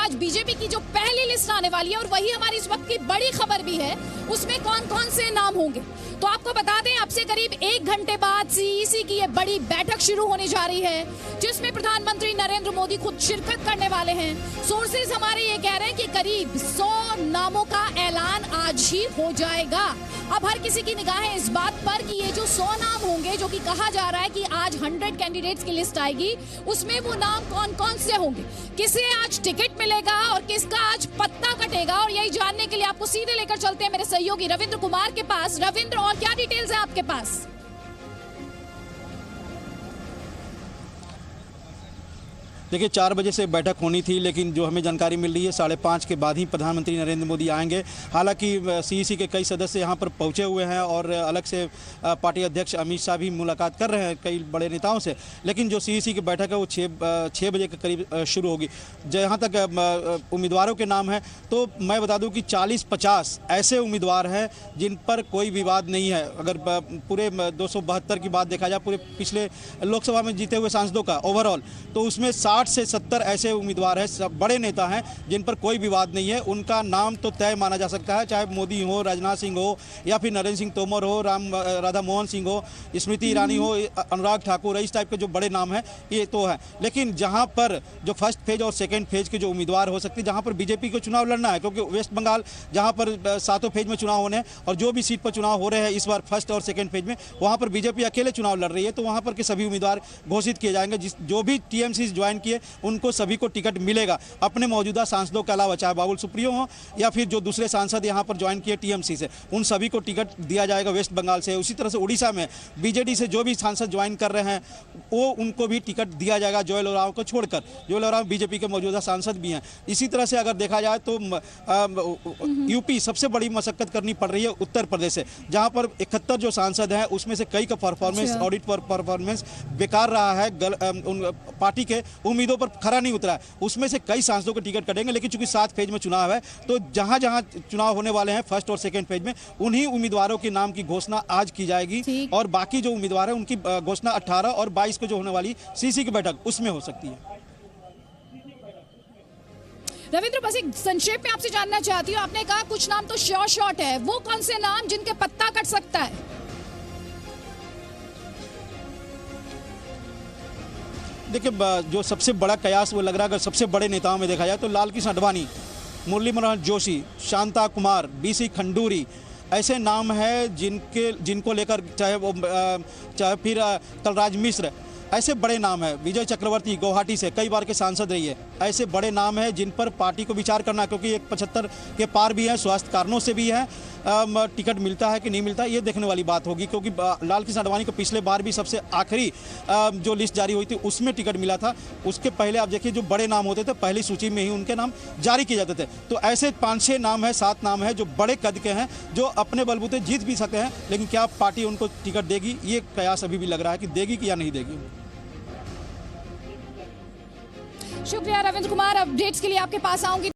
आज बीजेपी की जो पहली लिस्ट आने वाली है और वही हमारी इस वक्त की बड़ी खबर भी है, उसमें कौन कौन से नाम होंगे। तो आपको बता दें, अब से करीब 1 घंटे बाद सीईसी की ये बड़ी बैठक शुरू होने जा रही है, जिसमें प्रधानमंत्री नरेंद्र मोदी खुद शिरकत करने वाले हैं। सोर्सेज हमारे ये कह रहे हैं कि करीब 100 नामों का ऐलान आज ही हो जाएगा। अब हर किसी की निगाहें इस बात पर कि ये जो 100 नाम होंगे, जो कि कहा जा रहा है कि आज 100 कैंडिडेट्स की लिस्ट आएगी, उसमें वो नाम कौन कौन से होंगे, किसे आज टिकट मिलेगा और किसका आज पत्ता कटेगा। और यही जानने के लिए आपको सीधे लेकर चलते हैं मेरे सहयोगी रविंद्र कुमार के पास। रविंद्र, और क्या डिटेल्स है आपके पास? देखिए, 4 बजे से बैठक होनी थी, लेकिन जो हमें जानकारी मिल रही है 5:30 के बाद ही प्रधानमंत्री नरेंद्र मोदी आएंगे। हालांकि सीईसी के कई सदस्य यहां पर पहुंचे हुए हैं और अलग से पार्टी अध्यक्ष अमित शाह भी मुलाकात कर रहे हैं कई बड़े नेताओं से, लेकिन जो सीईसी की बैठक है वो 6 बजे के करीब शुरू होगी। जहाँ तक उम्मीदवारों के नाम हैं, तो मैं बता दूँ कि 40-50 ऐसे उम्मीदवार हैं जिन पर कोई विवाद नहीं है। अगर पूरे 272 की बात देखा जाए, पूरे पिछले लोकसभा में जीते हुए सांसदों का ओवरऑल, तो उसमें 60 से 70 ऐसे उम्मीदवार हैं, सब बड़े नेता हैं जिन पर कोई विवाद नहीं है। उनका नाम तो तय माना जा सकता है, चाहे मोदी हो, राजनाथ सिंह हो, या फिर नरेंद्र सिंह तोमर हो, राधा मोहन सिंह हो, स्मृति ईरानी हो, अनुराग ठाकुर, इस टाइप के जो बड़े नाम हैं ये तो है। लेकिन जहां पर जो फर्स्ट फेज और सेकेंड फेज के जो उम्मीदवार हो सकते हैं, जहां पर बीजेपी को चुनाव लड़ना है, क्योंकि वेस्ट बंगाल जहां पर 7 फेज में चुनाव होने हैं और जो भी सीट पर चुनाव हो रहे हैं इस बार फर्स्ट और सेकेंड फेज में, वहां पर बीजेपी अकेले चुनाव लड़ रही है, तो वहां पर के सभी उम्मीदवार घोषित किए जाएंगे। जो भी टीएमसी ज्वाइन किए उनको सभी को टिकट मिलेगा, अपने मौजूदा सांसदों के अलावा, चाहे बाबुल सुप्रियो हो या फिर जो दूसरे सांसद यहां पर ज्वाइन किए टीएमसी से, उन सभी को टिकट दिया जाएगा वेस्ट बंगाल से। उसी तरह से उड़ीसा में बीजेडी से जो भी सांसद ज्वाइन कर रहे हैं वो उनको भी टिकट दिया जाएगा, जोएल ओरांव को छोड़कर। जोएल ओरांव बीजेपी के मौजूदा सांसद भी हैं। इसी तरह से अगर देखा जाए तो यूपी सबसे बड़ी मशक्कत करनी पड़ रही है उत्तर प्रदेश से, जहां पर 71 जो सांसद हैं उसमें से कई का परफॉर्मेंस, ऑडिट पर परफॉर्मेंस बेकार रहा है, पार्टी के उम्मीदों पर खरा नहीं उतरा है। उसमें से कई सांसदों को टिकट कटेंगे, लेकिन चूंकि 7 फेज में चुनाव है, तो जहां जहां चुनाव होने वाले हैं फर्स्ट और सेकेंड फेज में, उन्हीं उम्मीदवारों के नाम की घोषणा आज की जाएगी और बाकी जो उम्मीदवार हैं उनकी घोषणा 18 और 22 को जो होने वाली सीसी की बैठक उसमें हो सकती है। रविंद्र, बस एक संक्षेप में आपसे जानना चाहती हूँ, आपने कहा कुछ नाम तो श्योर शॉट है, वो कौन से नाम जिनके पत्ता कट सकता है? देखिए, जो सबसे बड़ा कयास वो लग रहा है, अगर सबसे बड़े नेताओं में देखा जाए तो लालकृष्ण आडवाणी, मुरली मनोहर जोशी, शांता कुमार, बीसी खंडूरी, ऐसे नाम हैं जिनको लेकर चाहे फिर कलराज मिश्र, ऐसे बड़े नाम हैं। विजय चक्रवर्ती गुवाहाटी से कई बार के सांसद रही है। ऐसे बड़े नाम हैं जिन पर पार्टी को विचार करना, क्योंकि 75 के पार भी हैं, स्वास्थ्य कारणों से भी है, टिकट मिलता है कि नहीं मिलता ये देखने वाली बात होगी। क्योंकि लालकृष्ण आडवाणी को पिछले बार भी सबसे आखिरी जो लिस्ट जारी हुई थी उसमें टिकट मिला था। उसके पहले आप देखिए जो बड़े नाम होते थे पहली सूची में ही उनके नाम जारी किए जाते थे। तो ऐसे 5-6 नाम है, 7 नाम है जो बड़े कद के हैं, जो अपने बलबूते जीत भी सकते हैं, लेकिन क्या पार्टी उनको टिकट देगी, ये कयास अभी भी लग रहा है कि देगी कि या नहीं देगी। शुक्रिया रविंद्र कुमार, अपडेट्स के लिए आपके पास आऊंगी।